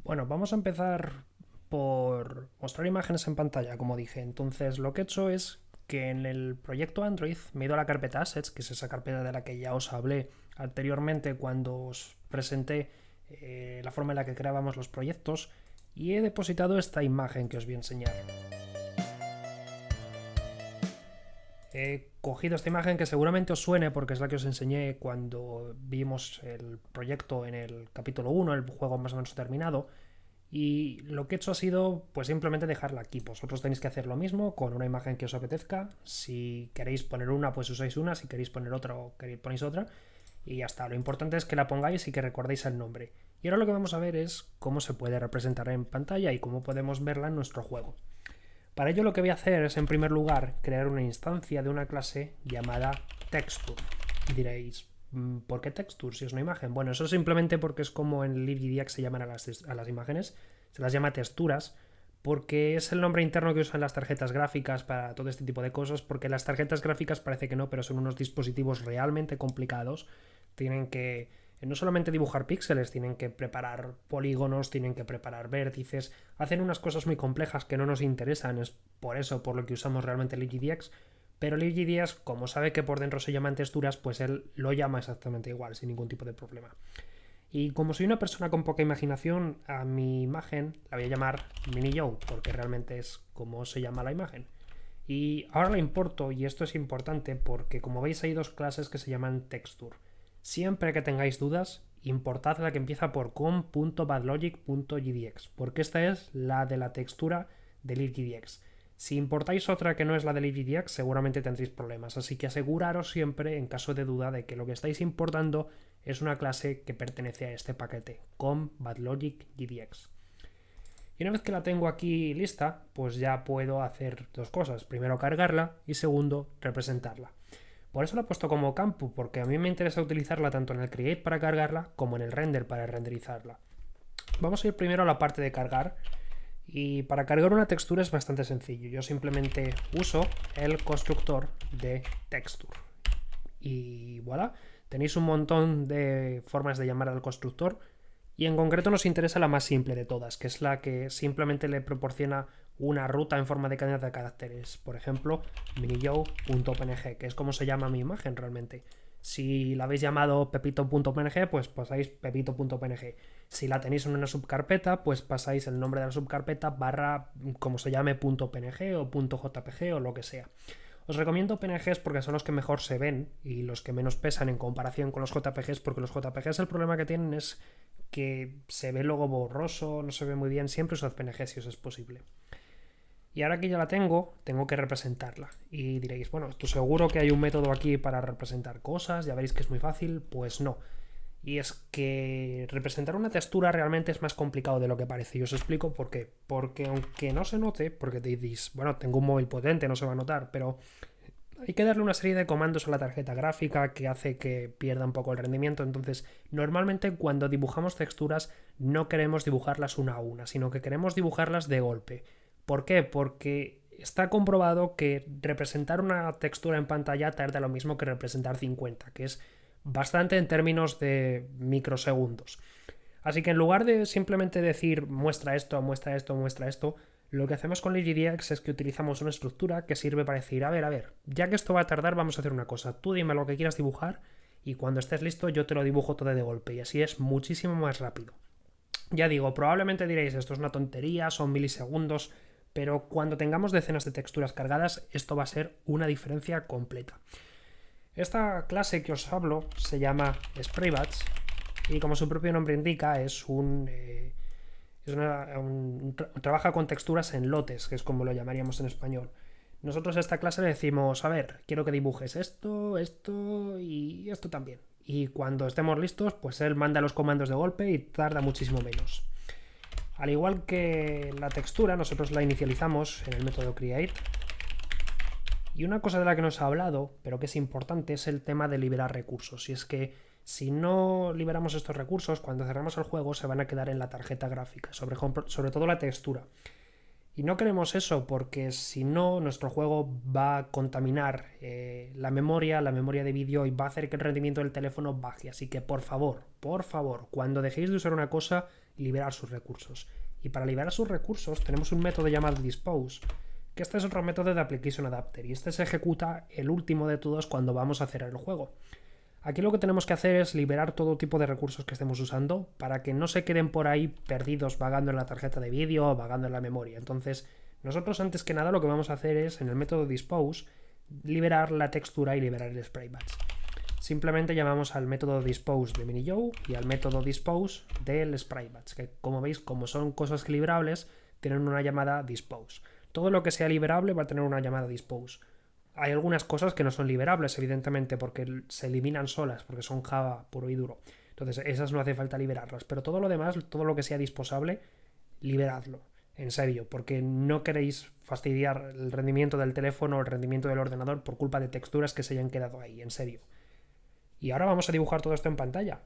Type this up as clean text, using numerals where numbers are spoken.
Bueno, vamos a empezar por mostrar imágenes en pantalla, como dije. Entonces, lo que he hecho es que en el proyecto Android me he ido a la carpeta Assets, que es esa carpeta de la que ya os hablé anteriormente cuando os presenté la forma en la que creábamos los proyectos, y he depositado esta imagen que os voy a enseñar. He cogido esta imagen que seguramente os suene porque es la que os enseñé cuando vimos el proyecto en el capítulo 1, el juego más o menos terminado. Y lo que he hecho ha sido pues simplemente dejarla aquí. Vosotros tenéis que hacer lo mismo con una imagen que os apetezca. Si queréis poner una, pues usáis una. Si queréis poner otra, ponéis otra. Y ya está. Lo importante es que la pongáis y que recordéis el nombre. Y ahora lo que vamos a ver es cómo se puede representar en pantalla y cómo podemos verla en nuestro juego. Para ello lo que voy a hacer es, en primer lugar, crear una instancia de una clase llamada Texture. Y diréis, ¿por qué Texture si es una imagen? Bueno, eso simplemente porque es como en LibGDX se llaman a las imágenes, se las llama texturas, porque es el nombre interno que usan las tarjetas gráficas para todo este tipo de cosas, porque las tarjetas gráficas parece que no, pero son unos dispositivos realmente complicados. Tienen que no solamente dibujar píxeles, tienen que preparar polígonos, tienen que preparar vértices, hacen unas cosas muy complejas que no nos interesan, es por eso por lo que usamos realmente LibGDX, pero LibGDX, como sabe que por dentro se llaman texturas, pues él lo llama exactamente igual, sin ningún tipo de problema. Y como soy una persona con poca imaginación, a mi imagen la voy a llamar Mini Joe, porque realmente es como se llama la imagen. Y ahora la importo, y esto es importante porque como veis hay dos clases que se llaman texture. Siempre que tengáis dudas, importad la que empieza por com.badlogic.gdx, porque esta es la de la textura de libgdx. Si importáis otra que no es la de libgdx, seguramente tendréis problemas, así que aseguraros siempre, en caso de duda, de que lo que estáis importando es una clase que pertenece a este paquete, com.badlogic.gdx. Y una vez que la tengo aquí lista, pues ya puedo hacer dos cosas. Primero cargarla y segundo representarla. Por eso la he puesto como campo, porque a mí me interesa utilizarla tanto en el create para cargarla como en el render para renderizarla. Vamos a ir primero a la parte de cargar. Y para cargar una textura es bastante sencillo. Yo simplemente uso el constructor de texture. Y voilà, tenéis un montón de formas de llamar al constructor. Y en concreto nos interesa la más simple de todas, que es la que simplemente le proporciona una ruta en forma de cadena de caracteres. Por ejemplo, minijoe.png, que es como se llama mi imagen realmente. Si la habéis llamado pepito.png, pues pasáis pepito.png. Si la tenéis en una subcarpeta, pues pasáis el nombre de la subcarpeta barra como se llame .png o .jpg o lo que sea. Os recomiendo PNGs porque son los que mejor se ven y los que menos pesan en comparación con los JPGs, porque los JPGs el problema que tienen es que se ve luego borroso, no se ve muy bien. Siempre usad PNG si os es posible. Y ahora que ya la tengo que representarla. Y diréis, bueno, ¿tú seguro que hay un método aquí para representar cosas? Ya veréis que es muy fácil. Pues no. Y es que representar una textura realmente es más complicado de lo que parece. Y os explico por qué. Porque aunque no se note, porque te dices, bueno, tengo un móvil potente, no se va a notar, pero hay que darle una serie de comandos a la tarjeta gráfica que hace que pierda un poco el rendimiento. Entonces, normalmente cuando dibujamos texturas no queremos dibujarlas una a una, sino que queremos dibujarlas de golpe. ¿Por qué? Porque está comprobado que representar una textura en pantalla tarda lo mismo que representar 50, que es bastante en términos de microsegundos. Así que en lugar de simplemente decir muestra esto, muestra esto, muestra esto, lo que hacemos con LibGDX es que utilizamos una estructura que sirve para decir, a ver, ya que esto va a tardar, vamos a hacer una cosa. Tú dime lo que quieras dibujar y cuando estés listo yo te lo dibujo todo de golpe y así es muchísimo más rápido. Ya digo, probablemente diréis, esto es una tontería, son milisegundos, pero cuando tengamos decenas de texturas cargadas, esto va a ser una diferencia completa. Esta clase que os hablo se llama SprayBatch y como su propio nombre indica trabaja con texturas en lotes, que es como lo llamaríamos en español. Nosotros a esta clase le decimos, a ver, quiero que dibujes esto, esto y esto también. Y cuando estemos listos, pues él manda los comandos de golpe y tarda muchísimo menos. Al igual que la textura, nosotros la inicializamos en el método create. Y una cosa de la que nos ha hablado, pero que es importante, es el tema de liberar recursos. Y es que si no liberamos estos recursos, cuando cerramos el juego se van a quedar en la tarjeta gráfica, sobre todo la textura. Y no queremos eso porque si no, nuestro juego va a contaminar la memoria de vídeo y va a hacer que el rendimiento del teléfono baje. Así que por favor, cuando dejéis de usar una cosa, liberar sus recursos. Y para liberar sus recursos tenemos un método llamado dispose, que este es otro método de application adapter, y este se ejecuta el último de todos cuando vamos a cerrar el juego. Aquí lo que tenemos que hacer es liberar todo tipo de recursos que estemos usando para que no se queden por ahí perdidos vagando en la tarjeta de vídeo o vagando en la memoria. Entonces, nosotros antes que nada lo que vamos a hacer es, en el método dispose, liberar la textura y liberar el spray batch. Simplemente llamamos al método dispose de MiniJoe y al método dispose del spray batch, que como veis, como son cosas liberables, tienen una llamada dispose. Todo lo que sea liberable va a tener una llamada dispose. Hay algunas cosas que no son liberables, evidentemente, porque se eliminan solas, porque son Java puro y duro. Entonces, esas no hace falta liberarlas. Pero todo lo demás, todo lo que sea disposable, liberadlo. En serio, porque no queréis fastidiar el rendimiento del teléfono o el rendimiento del ordenador por culpa de texturas que se hayan quedado ahí, en serio. Y ahora vamos a dibujar todo esto en pantalla.